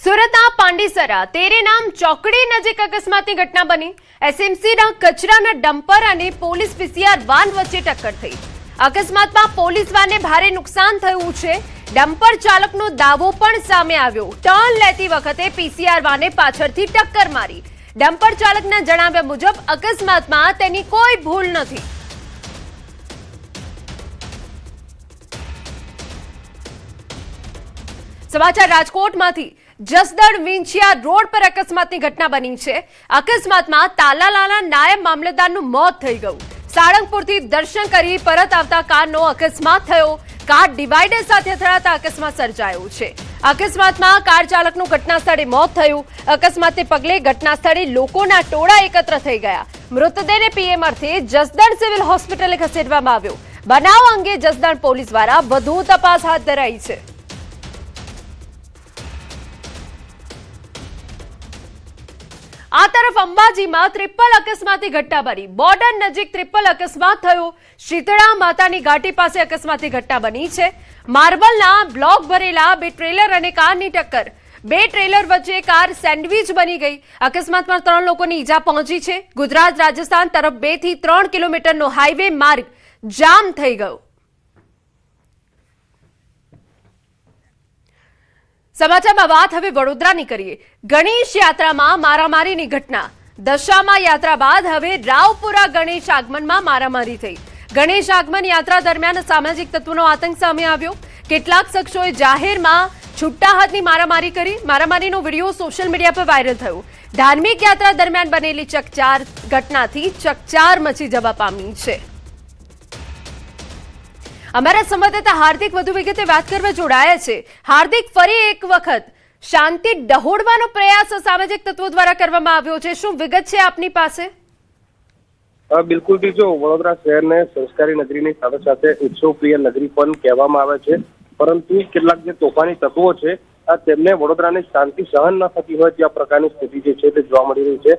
સુરતના પાંડીસરા તેરે નામ ચોકડી નજીક અકસ્માતની ઘટના બની। એસએમસીના કચરાના ડમ્પર અને પોલીસ પીસીઆર વાન વચ્ચે ટક્કર થઈ। અકસ્માતમાં પોલીસ વાનને ભારે નુકસાન થયું છે। ડમ્પર ચાલકનો દાવો પણ સામે આવ્યો। ટર્ન લેતી વખતે પીસીઆર વાને પાછળથી ટક્કર મારી। ડમ્પર ચાલકના જણાવ્યા મુજબ અકસ્માતમાં તેની કોઈ ભૂલ નથી। समाचार राजकोटमांथी जसदण विंछिया रोड पर अकस्मातनी घटना बनी है। अकस्मातमां तालालाना नायब मामलतदारनुं मौत थई गयुं। साळंगपुरथी दर्शन करी परत आवता कारनो अकस्मात थयो। कार डिवाइडर साथे અથડાતા अकस्मात सर्जायो छे। अकस्मातमां कार चालकनुं घटना स्थळे मौत थयुं। अकस्मातने पगले घटना स्थळे लोकोना टोळा एकत्र થઈ ગયા। मृतदेहने पीएम अर्थे जसदण सिविल હોસ્પિટલે ખસેડવામાં આવ્યો। બનાવ અંગે જસદણ પોલીસ દ્વારા વધુ તપાસ હાથ ધરાઈ છે। आ तरफ अंबाजी में ट्रिपल अकस्माती घटना बनी। बॉर्डर नजीक ट्रिपल अकस्मात थयो। शीतळा मातानी घाटी पासे अकस्माती घटना बनी है। मार्बलना ब्लॉक भरेला बे ट्रेलर अने कारनी टक्कर। बे ट्रेलर वच्चे कार सेन्डविच बनी गई। अकस्मात में 3 लोकोनी ईजा पहोंची है। गुजरात राजस्थान तरफ 2 થી 3 किलोमीटरनो हाईवे मार्ग जाम थई गयो। समाचार बात हवे वडोदरानी करीए। गणेश यात्रा में मारामारी की घटना। दशामा यात्रा बाद हवे रावपुरा गणेश आगमन में मारामारी थई। गणेश आगमन यात्रा दरमियान सामाजिक तत्वों आतंक सामे आव्यो। केटलाक शख्सोए जाहेर में छूटा हाथनी मारामारी करी। मारामारीनो विडियो सोशल मीडिया पर वायरल थयो। धार्मिक यात्रा दरमियान बनेली चकचार घटनाथी चकचार मची जवा पामी छे। अमरा संवाददाता हार्दिक વધુ વિગતે વાત કરવા જોડાયા છે। હાર્દિક, ફરી એક વખત શાંતિ ડહોળવાનો પ્રયાસ સામાજિક તત્વો દ્વારા કરવામાં આવ્યો છે। શું વિગત છે આપની પાસે? બિલકુલ થી જો વડોદરા શહેરને સંસ્કારી નગરીની સાથે સાથે ઉત્સવ પ્રિય નગરી પણ કહેવામાં આવે છે, પરંતુ કેટલાક જે તોફાની તત્વો છે તેમને વડોદરાની શાંતિ સહન ન થતી હોય ત્યાં પ્રકારની સ્થિતિ જે છે તે જોવા મળી રહી છે।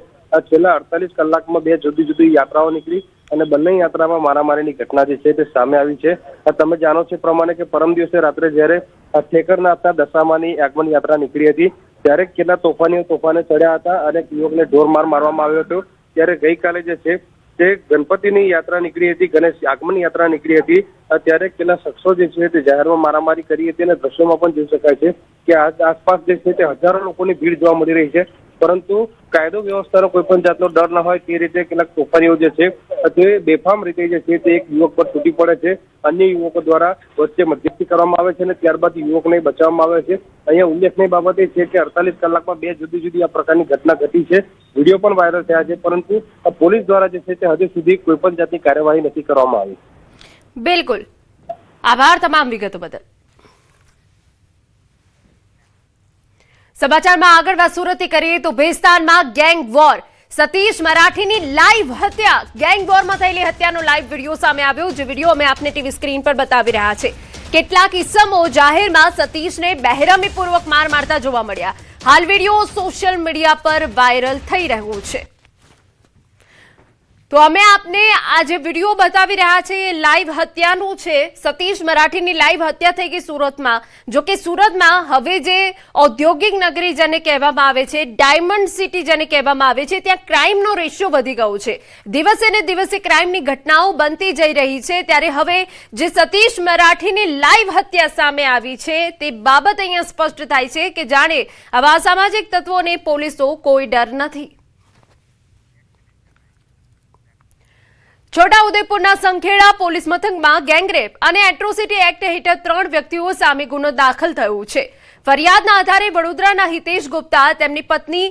છેલ્લા 48 કલાકમાં 2 જુદી જુદી યાત્રાઓ નીકળી અને બંને યાત્રામાં મારામારીની ઘટના જે છે તે સામે આવી છે। તમે જાણો છો પ્રમાણે કે પરમ દિવસે રાત્રે જ્યારે ઠેકરના આપતા દશામાની આગમન યાત્રા નીકળી હતી ત્યારે કેટલા તોફાનીઓ તોફાને ચડ્યા હતા અને યુવકને ઢોરમાર મારવામાં આવ્યો હતો। ત્યારે ગઈકાલે જે છે તે ગણપતિની યાત્રા નીકળી હતી, ગણેશ આગમન યાત્રા નીકળી હતી ત્યારે કેટલા શખ્સો જે છે તે જાહેરમાં મારામારી કરી હતી અને દ્રશ્યોમાં પણ જોઈ શકાય છે કે આસપાસ જે છે તે હજારો લોકોની ભીડ જોવા મળી રહી છે, પરંતુ કાયદો વ્યવસ્થાનો કોઈ પણ જાતનો ડર ન હોય તે રીતે કેટલાક તોફાનીઓ જે છે તે બેફામ રીતે જે છે તે એક યુવક પર તૂટી પડે છે। અન્ય યુવકો દ્વારા વચ્ચે મધ્યસ્થી કરવામાં આવે છે અને ત્યારબાદ યુવકને બચાવવામાં આવે છે। અહીંયા ઉલ્લેખનીય બાબત એ છે કે 48 કલાકમાં 2 જુદી જુદી આ પ્રકારની ઘટના ઘટી છે। વિડીયો પણ વાયરલ થયા છે, પરંતુ પોલીસ દ્વારા જે છે તે હજુ સુધી કોઈ પણ જાતની કાર્યવાહી નથી કરવામાં આવી। બિલકુલ, આભાર તમામ વિગતો બદલ। समाचार में आगळ बात सूरत करिए तो भेस्तान में गैंग वॉर। सतीश मराठी की लाइव हत्या, गैंग वॉर में थयेली हत्यानो लाइव विडियो सामे आव्यो। जे विडियो अमे आपने टीवी स्क्रीन पर बतावी रह्या छे। केटलाक इस्समो जाहेर में सतीश ने बेरहमीपूर्वक मार मारता जोवा मळ्या। हाल विडियो सोशल मीडिया पर वायरल थई रह्यो छे। तो अमे आपने आज विडियो बतावी रह्या छे ए लाइव हत्यानो छे। सतीश मराठीनी लाइव हत्या थई गई सूरत में। जो कि सूरत में हवे जे औद्योगिक नगरी जेने कहेवामां आवे छे, डायमंड सिटी जेने कहेवामां आवे छे, त्यां क्राइमनो रेशियो वधी गयो छे। दिवसे ने दिवसे क्राइमनी घटनाओं बनती जई रही छे, त्यारे हवे जे सतीश मराठीनी लाइव हत्या सामे आवी छे ते बाबत अहींया स्पष्ट थाय छे के जाणे आवा सामाजिक तत्वोने पोलीसो कोई डर नथी। છોટાઉદેપુરના સંખેડા પોલીસ મથકમાં ગેંગરેપ અને એટ્રોસિટી એક્ટ હેઠળ 3 વ્યક્તિઓ સામે ગુનો દાખલ થયો છે। ફરિયાદના આધારે વડોદરાના હિતેશ ગુપ્તા, તેમની પત્ની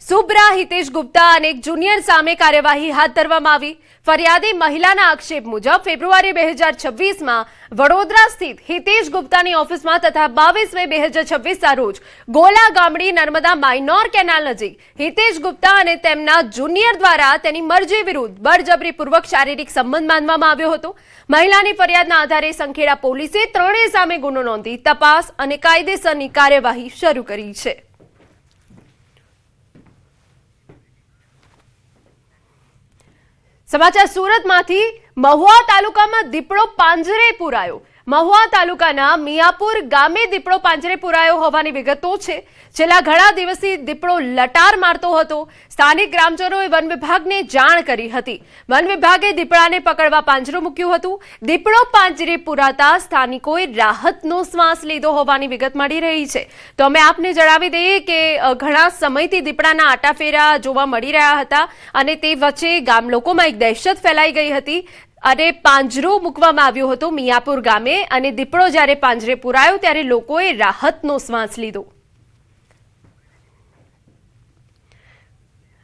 સુબ્રા હિતેશ ગુપ્તા અને એક જુનિયર સામે કાર્યવાહી હાથ ધરવામાં આવી। ફરિયાદી મહિલાના આક્ષેપ મુજબ ફેબ્રુઆરી 2026માં વડોદરા સ્થિત હિતેશ ગુપ્તાની ઓફિસમાં તથા 22 મે 2026ના રોજ ગોલા ગામડી નર્મદા માઇનોર કેનાલ નજીક હિતેશ ગુપ્તા અને તેમના જુનિયર દ્વારા તેની મરજી વિરુદ્ધ બળજબરીપૂર્વક શારીરિક સંબંધ બાંધવામાં આવ્યો હતો। મહિલાની ફરિયાદના આધારે સંખેડા પોલીસે ત્રણેય સામે ગુનો નોંધી તપાસ અને કાયદેસરની કાર્યવાહી શરૂ કરી છે। समाचार सूरत में महुआ तालुका में दीपड़ो પાંજરે પુરાયો। મહુવા તાલુકાના મિયાપુર ગામે દીપડો પાંજરે પુરાયો હોવાની વિગતો છે. છેલ્લા ઘણા દિવસથી દીપડો લટાર મારતો હતો. સ્થાનિક ગ્રામજનોએ વન વિભાગને જાણ કરી હતી. વન વિભાગે દીપડાને પકડવા પાંજરું મૂક્યું હતું. દીપડો પાંજરે પુરાતા સ્થાનિકોએ રાહતનો શ્વાસ લીધો હોવાની વિગત મળી રહી છે. તો અમે આપને જણાવી દઈએ કે ઘણા સમયથી દીપડાના આટાફેરા જોવા મળી રહ્યા હતા અને તે વચ્ચે ગામ લોકોમાં એક દહેશત ફેલાઈ ગઈ હતી અને પાંજરો મૂકવામાં આવ્યો હતો મિયાપુર ગામે અને દીપડો જ્યારે પાંજરે પુરાયો ત્યારે લોકોએ રાહતનો શ્વાસ લીધો.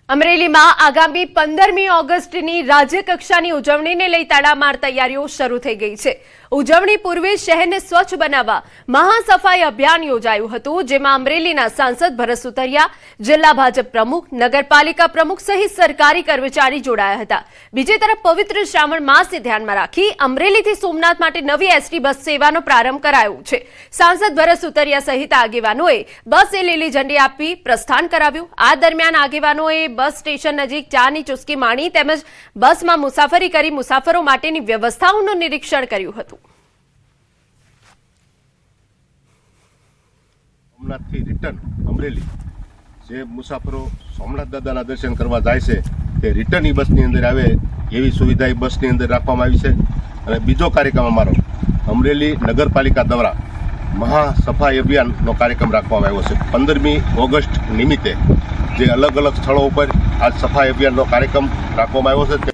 અમરેલીમાં આગામી 15મી ઓગસ્ટની રાજ્યકક્ષાની ઉજવણીને લઈ તડામાર તૈયારીઓ શરૂ થઈ ગઈ છે. ઉજવણી પૂર્વે શહેરને સ્વચ્છ બનાવવા મહાસફાઈ અભિયાન યોજાયું હતું, જેમાં અમરેલીના સાંસદ ભરત સુતરિયા, જિલ્લા ભાજપ પ્રમુખ, નગરપાલિકા પ્રમુખ સહિત સરકારી કર્મચારી જોડાયા હતા. બીજી તરફ પવિત્ર શ્રાવણ માસને ધ્યાનમાં રાખી અમરેલીથી સોમનાથ માટે નવી એસટી બસ સેવાનો પ્રારંભ કરાયો છે. સાંસદ ભરત સુતરિયા સહિત આગેવાનોએ બસે લીલી ઝંડી આપી પ્રસ્થાન કરાવ્યું. આ દરમિયાન આગેવાનોએ બસ સ્ટેશન નજીક ચાની ચુસ્કી માણી તેમજ બસમાં મુસાફરી કરી મુસાફરો માટેની વ્યવસ્થાઓનું નિરીક્ષણ કર્યું હતું. સોમનાથથી રિટર્ન અમરેલી જે મુસાફરો સોમનાથ દાદાના દર્શન કરવા જાય છે તે રિટર્ન બસની અંદર આવે એવી સુવિધા બસની અંદર રાખવામાં આવી છે. અને બીજો કાર્યક્રમ અમારો અમરેલી નગરપાલિકા દ્વારા મહાસફાઈ અભિયાનનો કાર્યક્રમ રાખવામાં આવ્યો છે. 15મી ઓગસ્ટ નિમિત્તે જે અલગ અલગ સ્થળો ઉપર આ સફાઈ અભિયાનનો કાર્યક્રમ રાખવામાં આવ્યો છે.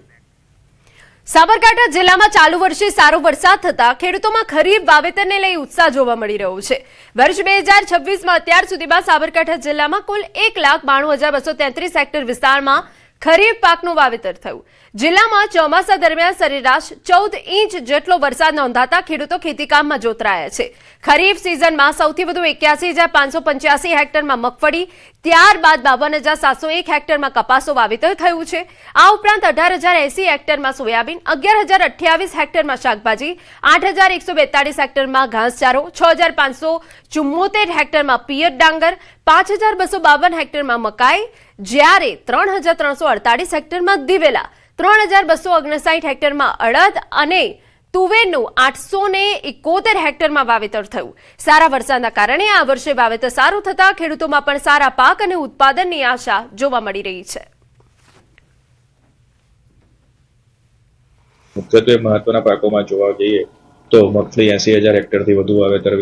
સાબરકાંઠા જિલ્લામાં ચાલુ વર્ષે સારો વરસાદ થતા ખેડૂતોમાં ખરીફ વાવેતરને લઈ ઉત્સાહ જોવા મળી રહ્યો છે. વર્ષ 2026માં અત્યાર સુધીમાં સાબરકાંઠા જિલ્લામાં કુલ 1,92,233 હેક્ટર વિસ્તારમાં ખરીફ પાકનું વાવેતર થયું. જિલ્લામાં ચોમાસા દરમિયાન સરેરાશ 14 ઇંચ જેટલો વરસાદ નોંધાતા ખેડૂતો ખેતીકામમાં જોતરાયા છે. ખરીફ સિઝનમાં સૌથી વધુ 81,585 હેક્ટરમાં મગફળી, ત્યારબાદ 52,701 હેક્ટરમાં કપાસનું વાવેતર થયું છે. આ ઉપરાંત 18,080 હેક્ટરમાં સોયાબીન, 11,028 હેક્ટરમાં શાકભાજી, 8,142 હેક્ટરમાં ઘાસચારો, 6,574 હેક્ટરમાં પિયત ડાંગર, 5,252 હેક્ટરમાં મકાઈ, જ્યારે 3,348 હેક્ટરમાં દિવેલા, 3,259 હેક્ટરમાં અડદ અને તુવેરનું 871 હેક્ટરમાં વાવેતર થયું. સારા વરસાદના કારણે આ વર્ષે વાવેતર સારું થતા ખેડૂતોમાં પણ સારા પાક અને ઉત્પાદનની આશા જોવા મળી રહી છે. મુખ્યત્વે મહત્વના પાકોમાં જોવા જઈએ તો મગફળી 80,000 હેક્ટરથી વધુ વાવેતર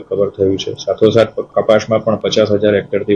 કવર થયું છે. સાથોસાથ કપાસમાં પણ 50,000 હેક્ટરથી